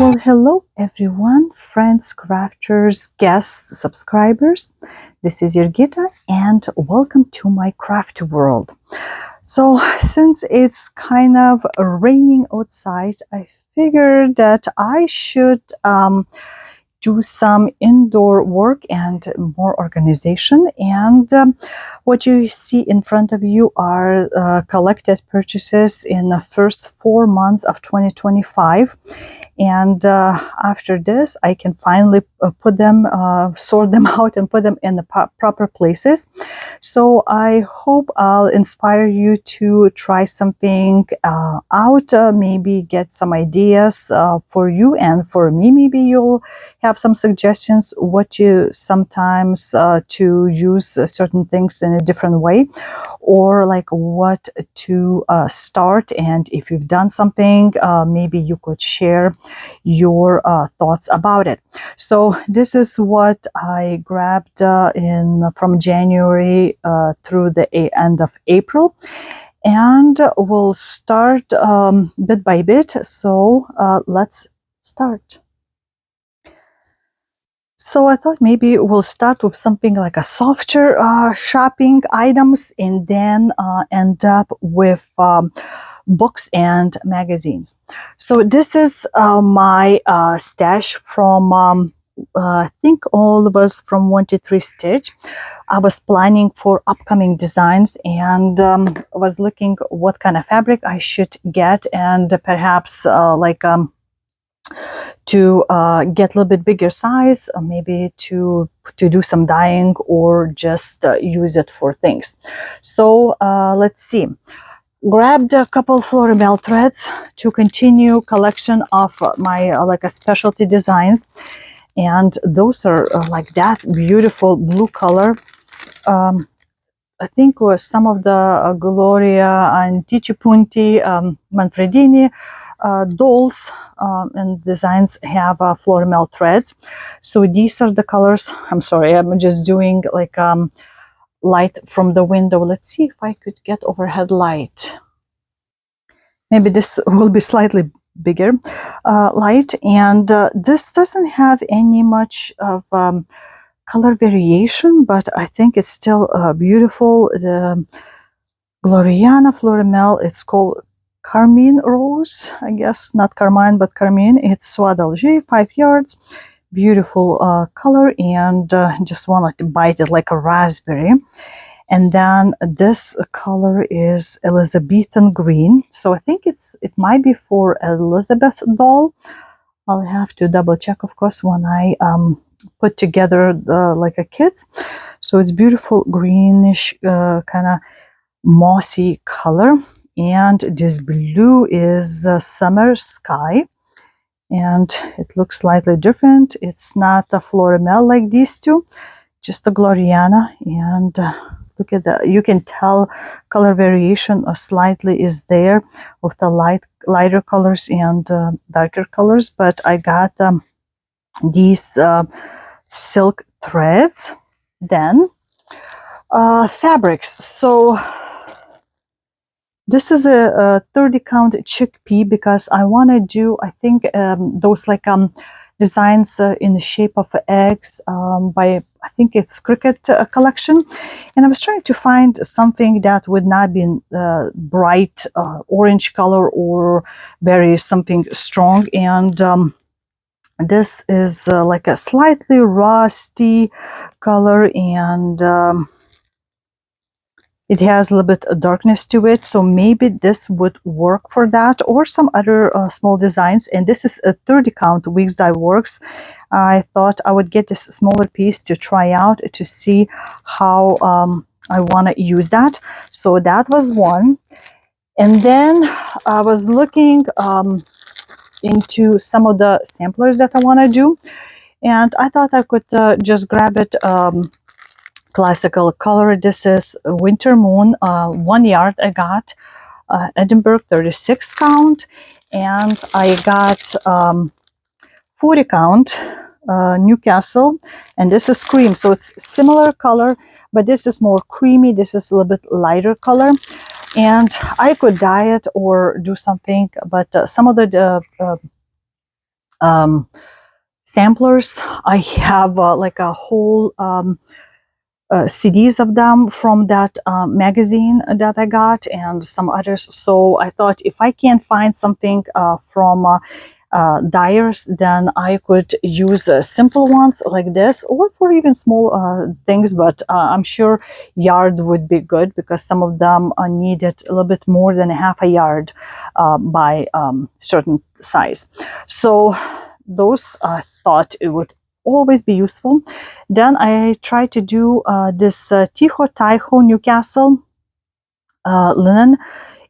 Well, hello everyone, friends, crafters, guests, subscribers. This is Jurgita and welcome to my craft world. So, since it's kind of raining outside, I figured that I should do some indoor work and more organization. And what you see in front of you are collected purchases in the first 4 months of 2025. And after this, I can finally put them, sort them out and put them in the proper places. So I hope I'll inspire you to try something out, maybe get some ideas for you and for me. Maybe you'll have some suggestions what you sometimes to use certain things in a different way, or like what to start. And if you've done something, maybe you could share your thoughts about it. So this is what I grabbed from January through the end of April, and we'll start bit by bit. So let's start. So I thought maybe we'll start with something like a softer shopping items, and then end up with books and magazines. So this is my stash from I think all of us from 123 Stitch. I was planning for upcoming designs, and was looking what kind of fabric I should get, and perhaps to get a little bit bigger size, or maybe to do some dyeing, or just use it for things. So let's see. Grabbed a couple floral threads to continue collection of my like a specialty designs, and those are like that beautiful blue color. I think was some of the Gloria and Ticci Punti Manfredini dolls and designs have floral threads. So these are the colors. I'm sorry, I'm just doing like light from the window. Let's see if I could get overhead light. Maybe this will be slightly bigger light, and this doesn't have any much of color variation, but I think it's still beautiful. The Gloriana Florimel, it's called Carmine Rose, I guess, not Carmine, but Carmine. It's Soie d'Alger, 5 yards. Beautiful color, and just want to bite it like a raspberry. And then this color is Elizabethan green. So I think it might be for Elizabeth doll. I'll have to double check, of course, when I put together like a kit. So it's beautiful greenish kind of mossy color, and this blue is summer sky, and it looks slightly different. It's not a florimel like these two, just a Gloriana. And look at that, you can tell color variation slightly is there with the lighter colors and darker colors. But I got these silk threads. Then fabrics. So this is a 30 count chickpea, because I want to do, I think, those like designs in the shape of eggs by, I think it's Cricket collection. And I was trying to find something that would not be bright orange color or very something strong. And this is like a slightly rusty color, and it has a little bit of darkness to it, so maybe this would work for that, or some other small designs. And this is a 30 count Weeks Dye Works. I thought I would get this smaller piece to try out to see how I want to use that. So that was one. And then I was looking into some of the samplers that I want to do, and I thought I could just grab it classical color. This is Winter Moon, 1 yard. I got Edinburgh 36 count, and I got 40 count Newcastle, and this is cream. So it's similar color, but this is more creamy. This is a little bit lighter color, and I could dye it or do something, but some of the samplers. I have like a whole CDs of them from that magazine that I got, and some others. So I thought if I can't find something from dyers, then I could use simple ones like this, or for even small things, but I'm sure yard would be good because some of them needed a little bit more than a half a yard by certain size. So those I thought it would always be useful. Then I tried to do this Tiho Taiho Newcastle linen,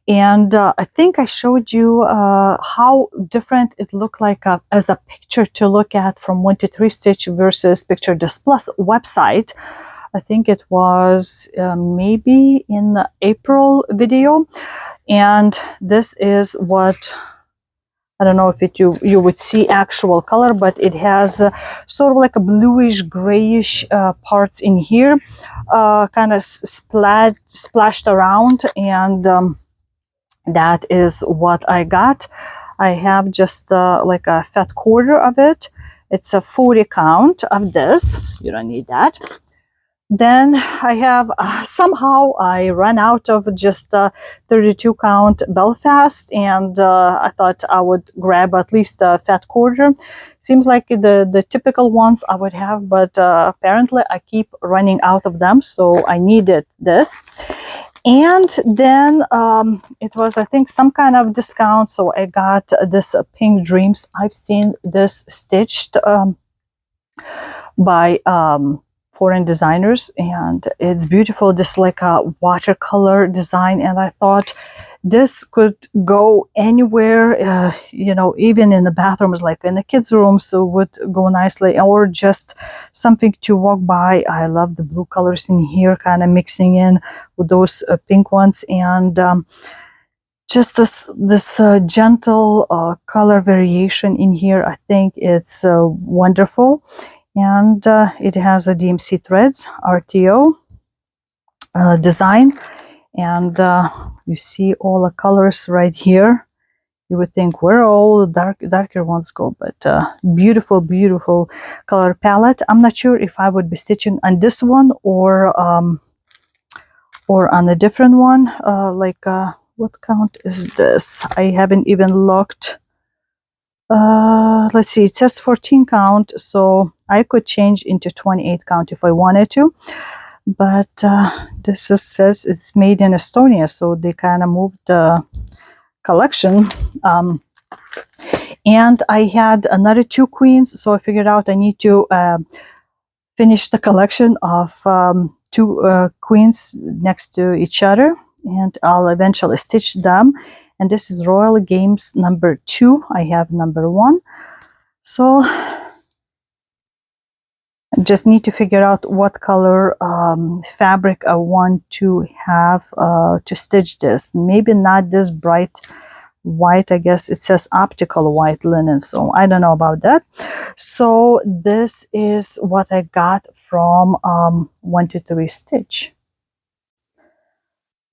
and I think I showed you how different it looked like as a picture to look at from 1 to 3 stitch versus Picture This Plus website. I think it was maybe in the April video, and this is what, I don't know if you would see actual color, but it has sort of like a bluish grayish parts in here, kind of splashed around, and that is what I got. I have just like a fat quarter of it. It's a 40 count of this. You don't need that. Then I have somehow I ran out of just 32 count Belfast, and I thought I would grab at least a fat quarter. Seems like the typical ones I would have, but apparently I keep running out of them, so I needed this. And then it was, I think, some kind of discount, so I got this Pink Dreams. I've seen this stitched by foreign designers, and it's beautiful, this like a watercolor design, and I thought this could go anywhere, you know, even in the bathrooms, like in the kids' rooms, so would go nicely, or just something to walk by. I love the blue colors in here, kind of mixing in with those pink ones, and just this gentle color variation in here. I think it's wonderful. And it has a DMC threads RTO design, and you see all the colors right here. You would think where all the darker ones go, but beautiful color palette. I'm not sure if I would be stitching on this one or on a different one. What count is this? I haven't even looked. Let's see, it says 14 count, so I could change into 28 count if I wanted to, but this says it's made in Estonia, so they kind of moved the collection. And I had another 2 queens, so I figured out I need to finish the collection of 2 queens next to each other, and I'll eventually stitch them. And this is Royal Games number 2. I have number 1. So I just need to figure out what color fabric I want to have to stitch this. Maybe not this bright white. I guess it says optical white linen, so I don't know about that. So this is what I got from 1 to 3 stitch.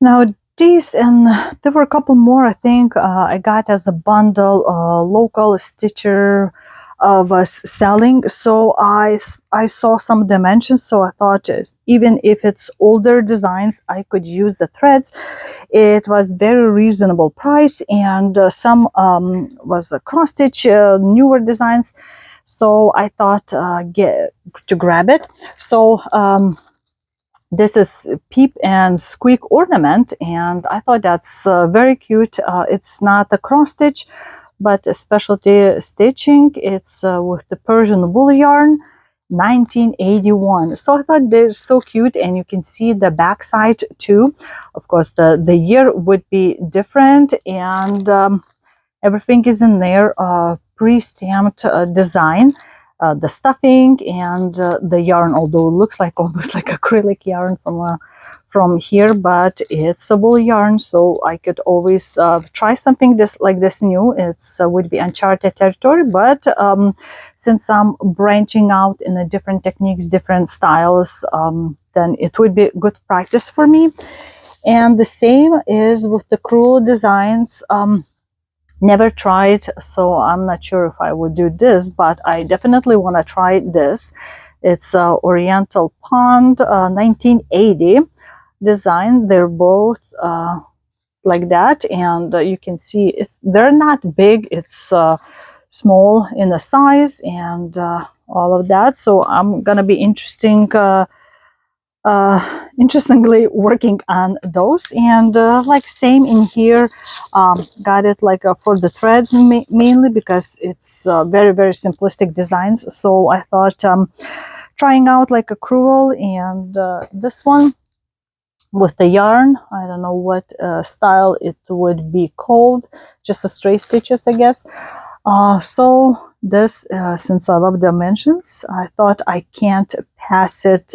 Now these, and there were a couple more, I think I got as a bundle, local stitcher of us selling. So I saw some dimensions, so I thought even if it's older designs, I could use the threads. It was very reasonable price, and some was a cross stitch, newer designs, so I thought get to grab it. So this is peep and squeak ornament, and I thought that's very cute. It's not a cross stitch, but a specialty stitching. It's with the Persian wool yarn, 1981. So I thought they're so cute, and you can see the back side too. Of course, the year would be different, and everything is in there, pre-stamped design. The stuffing and the yarn, although it looks like almost like acrylic yarn from here, but it's a wool yarn, so I could always try something like this new. It's would be uncharted territory, but since I'm branching out in a different techniques, different styles, then it would be good practice for me. And the same is with the Cruel Designs Never tried, so I'm not sure if I would do this, but I definitely want to try this. It's Oriental Pond 1980 design. They're both like that, and you can see they're not big. It's small in the size and all of that. So I'm gonna be interestingly working on those, and like same in here. Got it like for the threads mainly because it's very simplistic designs. So I thought trying out like a crewel and this one with the yarn. I don't know what style it would be called, just a straight stitches, I guess. So this, since I love dimensions, I thought I can't pass it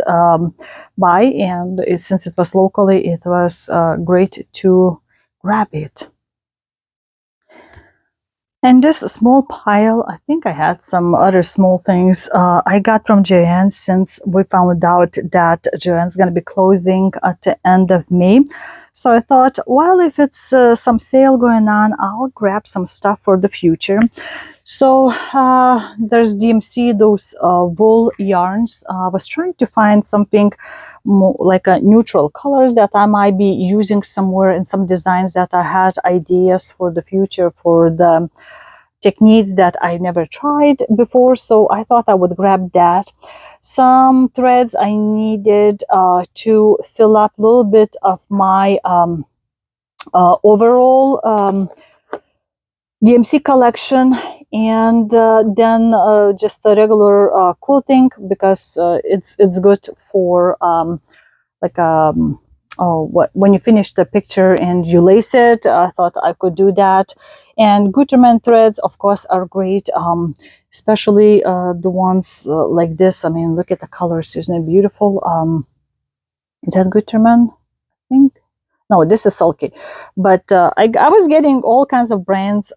by, and since it was locally, it was great to grab it. And this small pile, I think I had some other small things I got from Joann, since we found out that Joann's going to be closing at the end of May. So I thought, well, if it's some sale going on, I'll grab some stuff for the future. So there's DMC, those wool yarns. I was trying to find something more like a neutral colors that I might be using somewhere in some designs that I had ideas for the future for the techniques that I never tried before. So I thought I would grab that. Some threads I needed to fill up a little bit of my overall DMC collection, and then just a regular quilting, because it's good for like when you finish the picture and you lace it. I thought I could do that. And Gutermann threads, of course, are great, especially the ones like this. I mean, look at the colors, isn't it beautiful? Is that Gutermann? I think. No, this is sulky, but I was getting all kinds of brands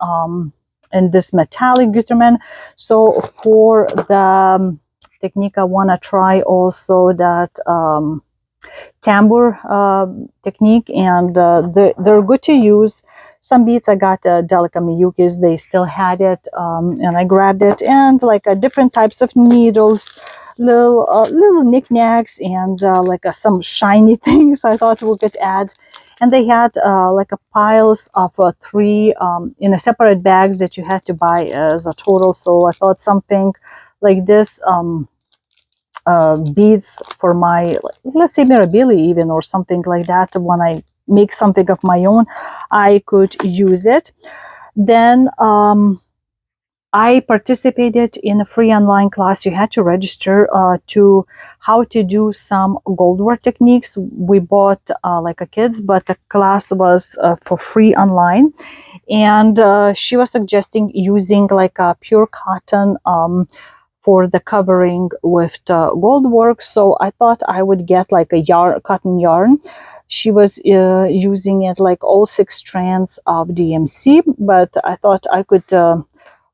in this metallic Gutermann. So for the technique, I want to try also that tambour technique, and they're good to use. Some beads I got Delica Miyuki's, they still had it, and I grabbed it, and like different types of needles, little knickknacks, and like some shiny things I thought we could add. And they had like a piles of 3 in a separate bags that you had to buy as a total. So I thought something like this, beads for my, let's say, mirabilia even, or something like that. When I make something of my own, I could use it. Then I participated in a free online class. You had to register to how to do some goldwork techniques. We bought like a kids, but the class was for free online. And she was suggesting using like a pure cotton for the covering with the goldwork. So I thought I would get like a cotton yarn. She was using it like all 6 strands of DMC, but I thought I could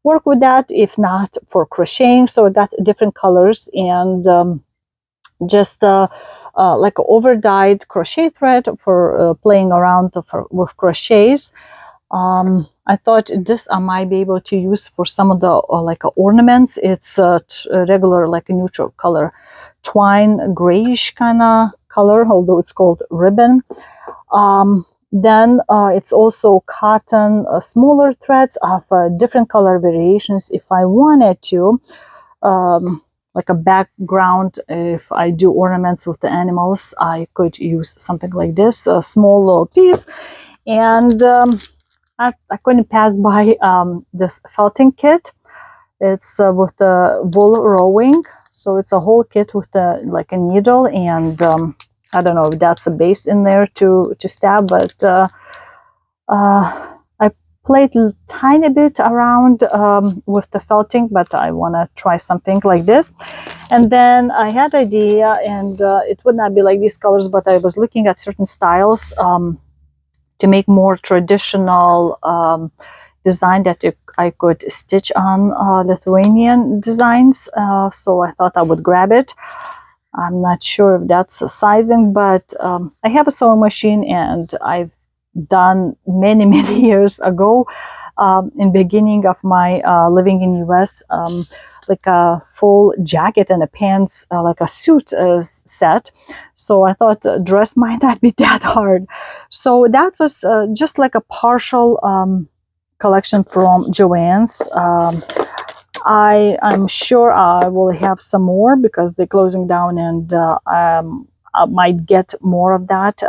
work with that, if not for crocheting. So I got different colors, and just like over dyed crochet thread for playing around with crochets. I thought this I might be able to use for some of the like ornaments. It's a regular like a neutral color, twine grayish kind of color, although it's called ribbon. Then it's also cotton, smaller threads of different color variations if I wanted to. Like a background, if I do ornaments with the animals, I could use something like this, a small little piece. And I couldn't pass by this felting kit. It's with the wool rowing. So it's a whole kit with the like a needle, and I don't know if that's a base in there to stab, but I played a tiny bit around with the felting, but I want to try something like this. And then I had idea, and it would not be like these colors, but I was looking at certain styles to make more traditional design that I could stitch on Lithuanian designs. So I thought I would grab it. I'm not sure if that's a sizing, but I have a sewing machine, and I've done many years ago in beginning of my living in US, like a full jacket and a pants, like a suit set. So I thought dress might not be that hard. So that was just like a partial collection from Joann's. I'm sure I will have some more because they're closing down, and I might get more of that.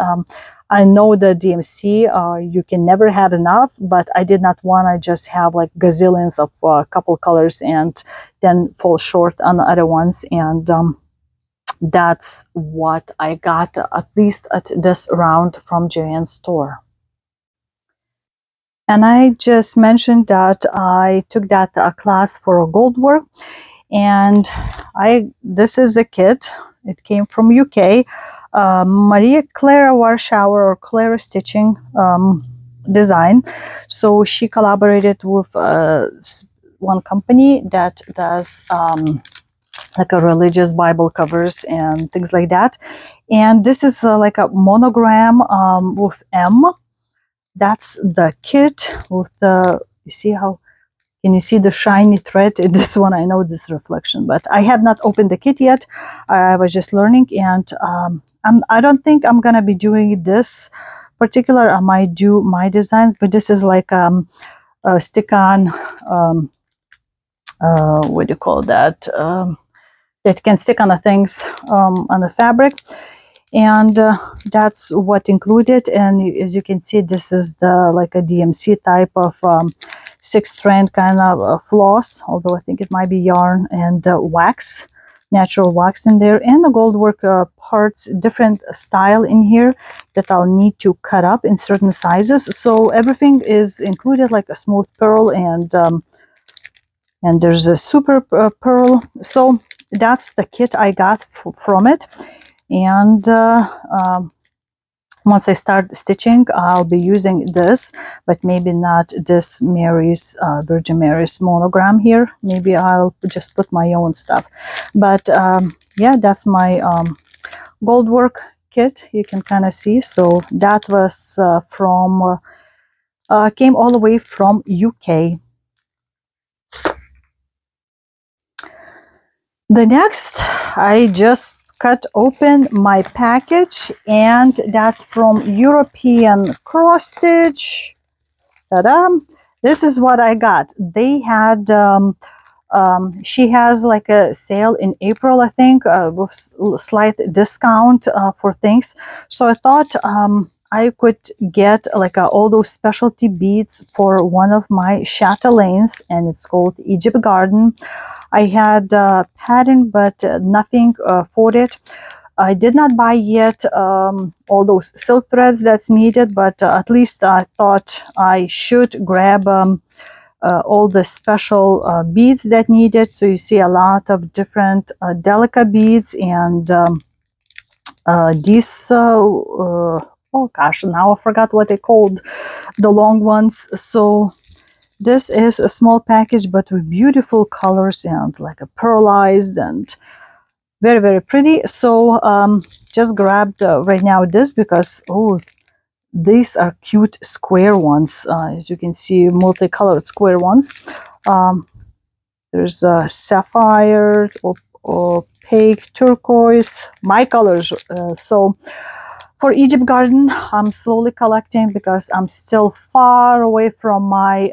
I know the DMC, you can never have enough, but I did not want to just have like gazillions of couple colors and then fall short on the other ones. And that's what I got, at least at this round, from Joann's store. And I just mentioned that I took that class for gold work, and this is a kit. It came from UK. Maria Clara Warshauer, or Clara Stitching design. So she collaborated with one company that does like a religious Bible covers and things like that. And this is like a monogram with M. That's the kit with the, you see how, can you see the shiny thread in this one? I know this reflection, but I have not opened the kit yet. I was just learning, and I don't think I'm gonna be doing this particular. I might do my designs, but this is like a stick-on, what do you call that? It can stick on the things on the fabric. And that's what included. And as you can see, this is the like a DMC type of 6-strand kind of floss, although I think it might be yarn, and wax, natural wax in there, and the gold work parts, different style in here that I'll need to cut up in certain sizes. So everything is included, like a smooth pearl, and there's a super pearl. So that's the kit I got from it. And once I start stitching, I'll be using this, but maybe not this Mary's, Virgin Mary's monogram here. Maybe I'll just put my own stuff. But yeah, that's my gold work kit. You can kind of see. So that was from, came all the way from UK. The next, I just cut open my package, and that's from European Cross Stitch. Ta-da! This is what I got. They had, she has like a sale in April, I think, with slight discount for things. So I thought I could get like all those specialty beads for one of my chatelaines, and it's called Egypt Garden. I had pattern, but nothing for it. I did not buy yet all those silk threads that's needed, but at least I thought I should grab all the special beads that needed. So you see a lot of different delicate beads, and these, oh gosh, now I forgot what they called, the long ones. So this is a small package, but with beautiful colors and like a pearlized and very, very pretty. So just grabbed right now this because, oh, these are cute square ones. As you can see, multicolored square ones. There's a sapphire, opaque, turquoise, my colors. So for Egypt Garden, I'm slowly collecting because I'm still far away from my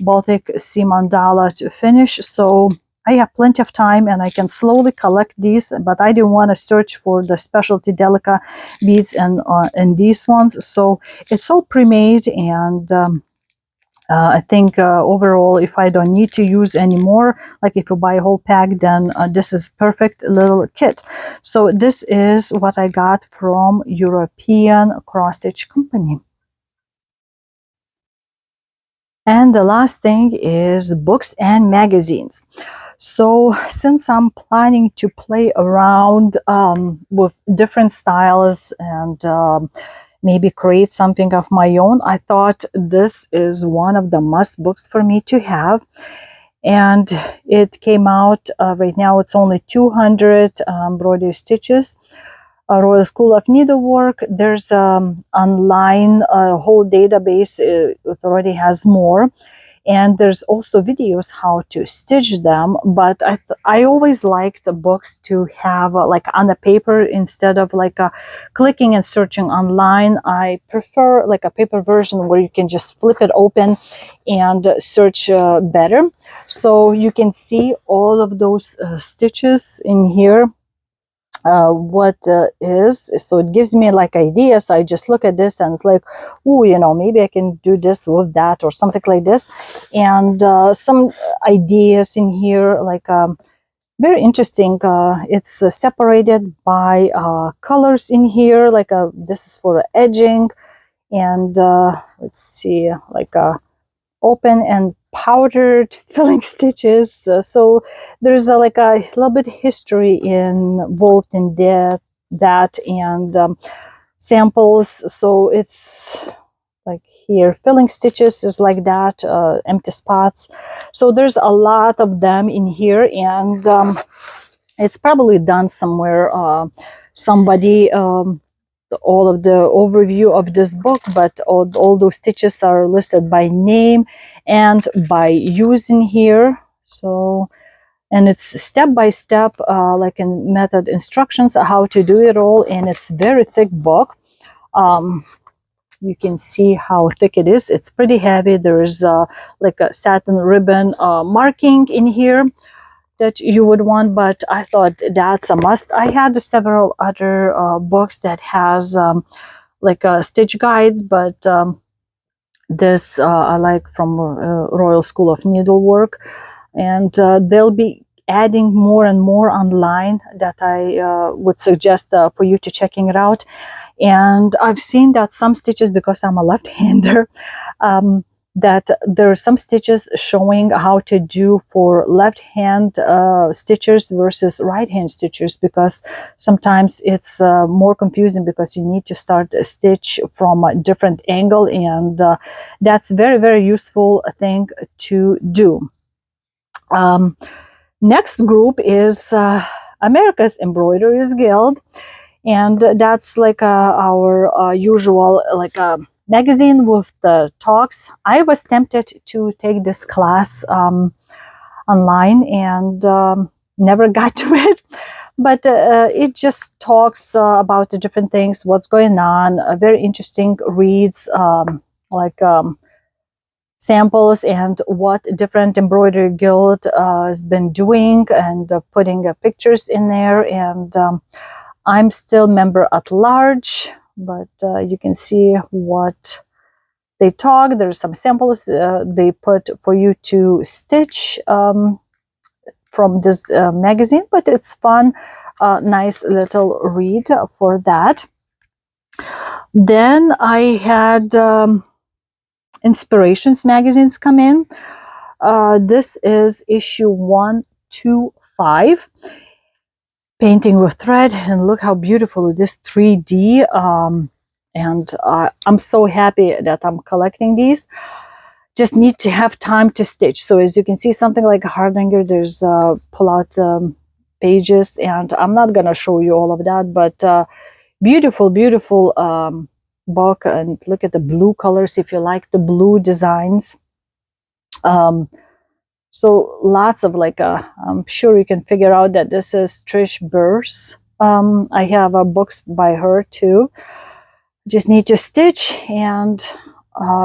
Baltic Sea mandala to finish. So I have plenty of time, and I can slowly collect these, but I didn't want to search for the specialty delica beads and these ones. So it's all pre-made, and I think overall, if I don't need to use any more, like if you buy a whole pack, then this is perfect little kit. So this is what I got from European Cross Stitch Company. And the last thing is books and magazines. So since I'm planning to play around with different styles and maybe create something of my own, I thought this is one of the must books for me to have. And it came out, right now it's only 200 embroidery stitches. Royal School of Needlework. There's online whole database. It already has more. And there's also videos how to stitch them, but I always liked the books to have like on a paper instead of like clicking and searching online. I prefer like a paper version where you can just flip it open and search better. So you can see all of those stitches in here. What is, so it gives me like ideas. I just look at this and it's like, oh, you know, maybe I can do this with that or something like this. And some ideas in here, like very interesting. It's separated by colors in here, like this is for edging. And let's see, like open and powdered filling stitches. So there's like a little bit history involved in that and samples. So it's like here, filling stitches is like that, empty spots. So there's a lot of them in here, and it's probably done somewhere. Somebody all of the overview of this book, but all those stitches are listed by name and by use in here. So, and it's step by step, like in method instructions, how to do it all. And it's very thick book. You can see how thick it is. It's pretty heavy. There's like a satin ribbon marking in here that you would want, but I thought that's a must. I had several other books that has like stitch guides, but this I like from Royal School of Needlework, and they'll be adding more and more online that I would suggest for you to checking it out. And I've seen that some stitches, because I'm a left-hander, that there are some stitches showing how to do for left hand stitchers versus right hand stitchers, because sometimes it's more confusing because you need to start a stitch from a different angle, and that's very, very useful thing to do. Next group is America's Embroideries Guild, and that's like our usual like magazine with the talks. I was tempted to take this class online and never got to it, but it just talks about the different things, what's going on, very interesting reads, like samples and what different embroidery guild has been doing, and putting pictures in there. And I'm still member at large, but you can see what they talk. There's some samples they put for you to stitch from this magazine, but it's fun, nice little read for that. Then I had Inspirations magazines come in. This is issue 125. Painting with thread, and look how beautiful it is, 3D. And I'm so happy that I'm collecting these. Just need to have time to stitch. So as you can see, something like a hardanger, there's pull-out pages, and I'm not gonna show you all of that, but beautiful, beautiful book. And look at the blue colors if you like the blue designs. So lots of like, I'm sure you can figure out that this is Trish Burse. I have books by her too. Just need to stitch, and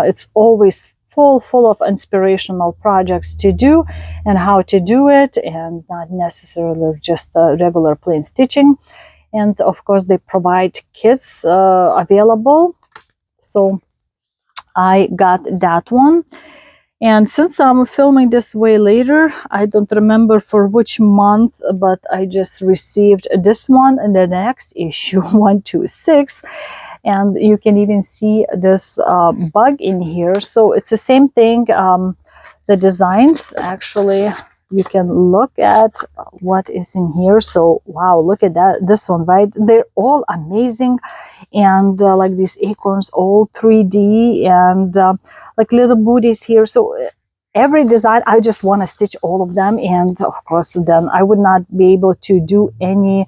it's always full of inspirational projects to do and how to do it, and not necessarily just regular plain stitching. And of course they provide kits available. So I got that one. And since I'm filming this way later, I don't remember for which month, but I just received this one in the next issue, 126. And you can even see this bug in here. So it's the same thing. The designs, actually, you can look at what is in here. So wow, look at that, this one, right? They're all amazing. And like these acorns, all 3D, and like little booties here. So every design, I just want to stitch all of them. And of course then I would not be able to do any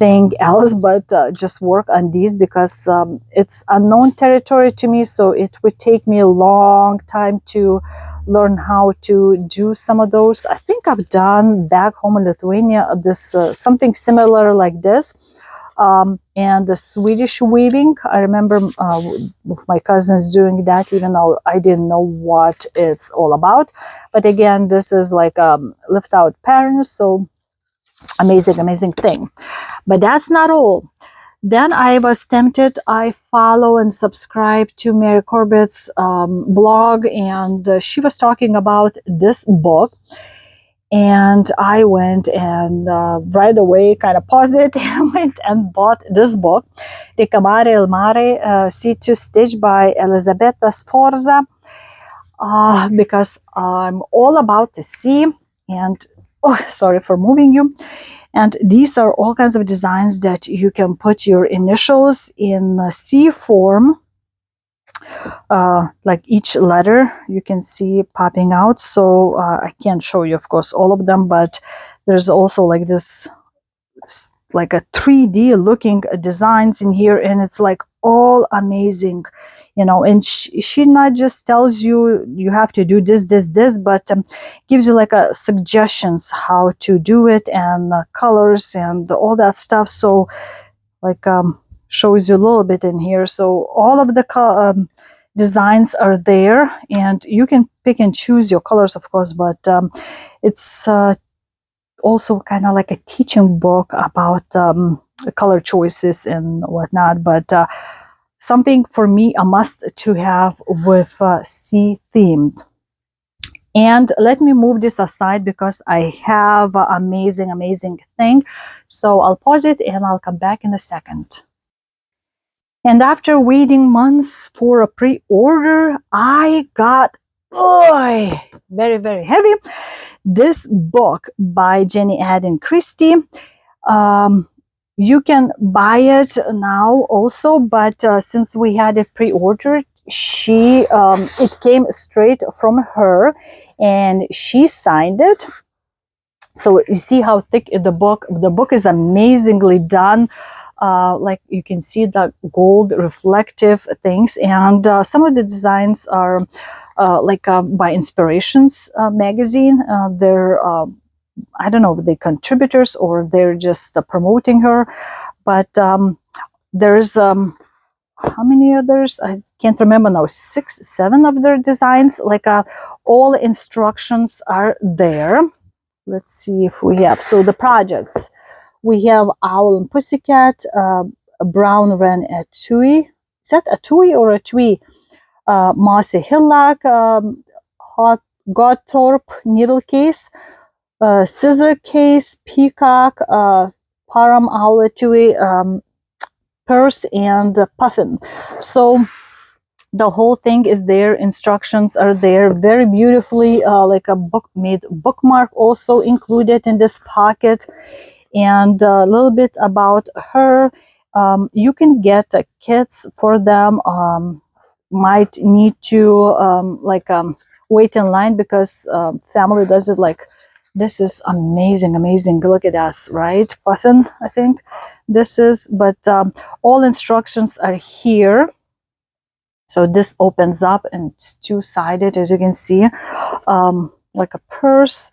anything else but just work on these, because it's unknown territory to me, so it would take me a long time to learn how to do some of those. I think I've done back home in Lithuania this something similar like this. And the Swedish weaving, I remember with my cousins doing that, even though I didn't know what it's all about. But again, this is like lift out patterns, so amazing thing. But that's not all. Then I was tempted. I follow and subscribe to Mary Corbett's blog, and she was talking about this book. And I went and right away kind of paused it and went and bought this book, Ricamare il Mare, Sea to Stitch by Elisabetta Sforza, because I'm all about the sea. And oh, sorry for moving you. And these are all kinds of designs that you can put your initials in C form. Like each letter you can see popping out. So I can't show you, of course, all of them, but there's also like this, like a 3D looking designs in here, and it's like all amazing, you know. And she not just tells you you have to do this, but gives you like a suggestions how to do it, and colors and all that stuff. So like shows you a little bit in here. So all of the designs are there, and you can pick and choose your colors, of course, but it's also kind of like a teaching book about color choices and whatnot. But something for me a must to have with sea themed. And let me move this aside because I have an amazing thing. So I'll pause it and I'll come back in a second. And after waiting months for a pre-order, I got, very heavy, this book by Jenny Aden Christie. You can buy it now also, but since we had it pre-ordered, it came straight from her, and she signed it. So you see how thick the book is amazingly done. Like you can see the gold reflective things, and some of the designs are by Inspirations magazine. They're I don't know if they're contributors or they're just promoting her, but there's how many others? I can't remember now. 6, 7 of their designs. Like all instructions are there. Let's see if we have. So the projects. We have Owl and Pussycat, a Brown Wren Etui. Is that a Tui or a Tui? Mossy Hillock, Hot Godthorpe Needle Case, Scissor Case, Peacock, Param Owl Etui, Purse, and Puffin. So the whole thing is there. Instructions are there very beautifully, like a book-made bookmark also included in this pocket. And a little bit about her. You can get kits for them. Might need to wait in line because family does it. Like, this is amazing. Look at us, right? Puffin, I think this is. But all instructions are here. So this opens up and it's two-sided, as you can see, like a purse.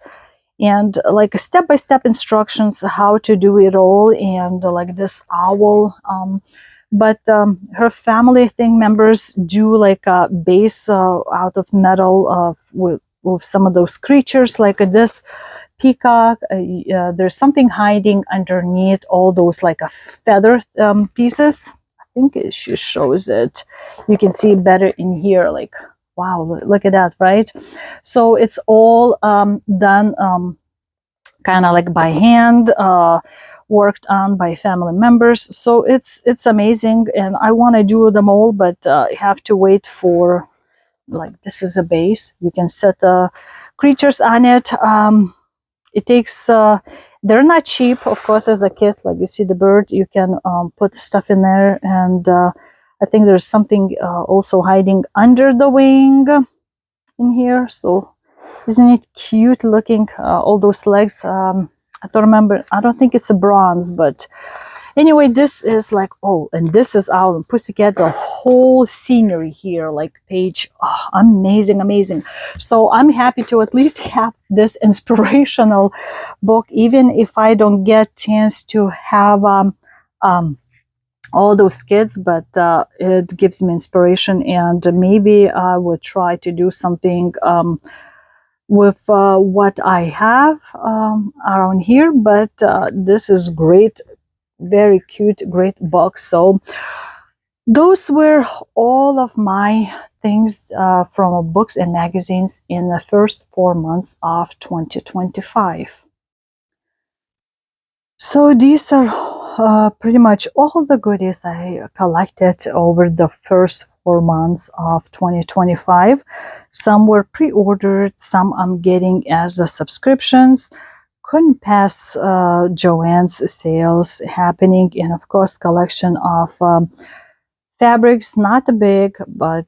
And like step-by-step instructions how to do it all, and like this owl. But her family thing members do like a base out of metal with some of those creatures, like this peacock. There's something hiding underneath all those like a feather pieces. I think she shows it. You can see better in here, like, wow, look at that, right? So it's all done kind of like by hand, worked on by family members. So it's amazing, and I want to do them all, but you have to wait for, like, this is a base. You can set creatures on it. It takes, they're not cheap, of course, as a kit. Like you see the bird, you can put stuff in there, and I think there's something also hiding under the wing in here. So isn't it cute looking? All those legs. I don't remember. I don't think it's a bronze, but Anyway, this is like, oh, and this is our pussycat, the whole scenery here, like page, oh, amazing, amazing. So I'm happy to at least have this inspirational book, even if I don't get chance to have all those kids, but it gives me inspiration, and maybe I would try to do something with what I have around here. But this is great, very cute, great box. So those were all of my things from books and magazines in the first 4 months of 2025. So these are pretty much all the goodies I collected over the first 4 months of 2025. Some were pre-ordered, some I'm getting as subscriptions. Couldn't pass Joann's sales happening, and of course collection of fabrics, not big, but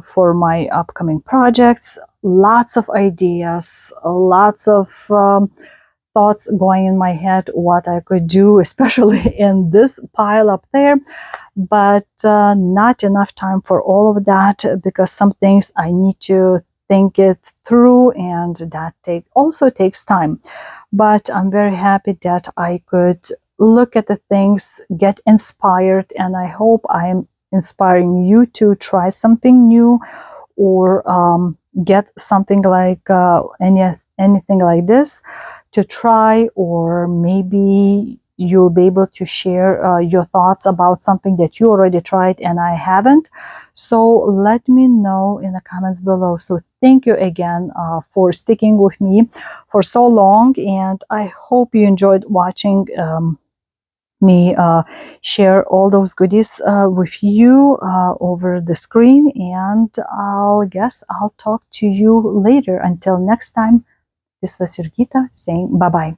for my upcoming projects, lots of ideas, lots of thoughts going in my head what I could do, especially in this pile up there, but not enough time for all of that, because some things I need to think it through, and that also takes time. But I'm very happy that I could look at the things, get inspired, and I hope I'm inspiring you to try something new, or get something like anything like this to try, or maybe you'll be able to share your thoughts about something that you already tried and I haven't. So let me know in the comments below. So thank you again for sticking with me for so long, and I hope you enjoyed watching me share all those goodies with you over the screen, and I'll talk to you later. Until next time, this was Jurgita saying bye-bye.